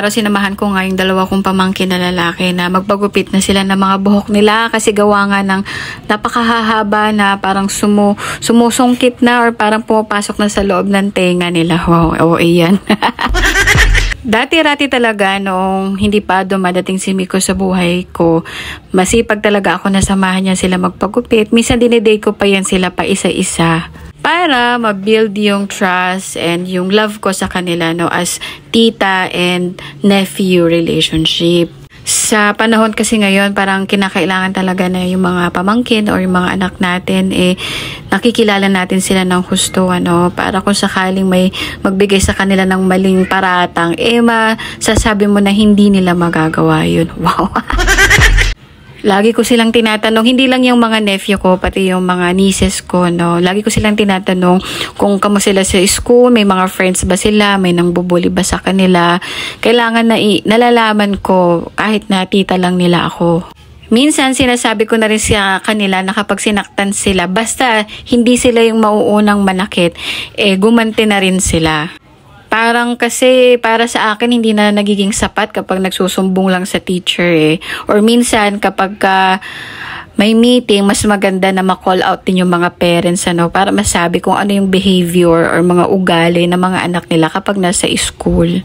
araw sinamahan ko nga yung dalawa kong pamangkin na lalaki na magpagupit na sila ng mga buhok nila kasi gawa nga ng napakahahaba na parang sumusungkit na or parang pumapasok na sa loob ng tenga nila. Wow, iyan. Dati-rati talaga noong hindi pa dumadating si Miko sa buhay ko, masipag talaga ako na samahan niya sila magpagupit. Minsan diniday ko pa yan sila pa isa-isa para ma-build yung trust and yung love ko sa kanila, no, as tita and nephew relationship. Sa panahon kasi ngayon, parang kinakailangan talaga na yung mga pamangkin or yung mga anak natin, nakikilala natin sila ng husto, para kung sakaling may magbigay sa kanila ng maling paratang, masasabi mo na hindi nila magagawa yun. Wow! Lagi ko silang tinatanong, hindi lang yung mga nephew ko, pati yung mga nieces ko, no. Lagi ko silang tinatanong kung kamo sila sa school, may mga friends ba sila, may nangbubuli ba sa kanila. Kailangan na nalalaman ko kahit na tita lang nila ako. Minsan sinasabi ko na rin sa kanila na kapag sinaktan sila, basta hindi sila yung mauunang manakit, gumanti na rin sila. Parang kasi para sa akin hindi na nagiging sapat kapag nagsusumbong lang sa teacher Or minsan kapag may meeting, mas maganda na ma-call out din yung mga parents para masabi kung ano yung behavior or mga ugali ng mga anak nila kapag nasa school.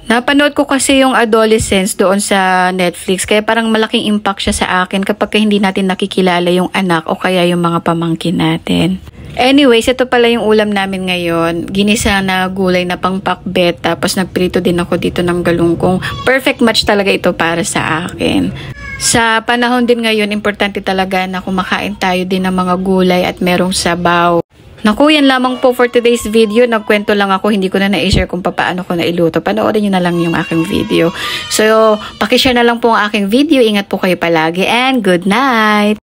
Napanood ko kasi yung Adolescence doon sa Netflix, kaya parang malaking impact siya sa akin kapag hindi natin nakikilala yung anak o kaya yung mga pamangkin natin. Anyways, ito pala yung ulam namin ngayon. Ginisa na gulay na pangpakbet, tapos nagprito din ako dito ng galunggong. Perfect match talaga ito para sa akin. Sa panahon din ngayon, importante talaga na kumakain tayo din ng mga gulay at merong sabaw. Naku, yan lamang po for today's video. Nagkwento lang ako, hindi ko na na-share kung paano ko nailuto. Panoorin nyo na lang yung aking video. So, pakishare na lang po ang aking video. Ingat po kayo palagi and good night!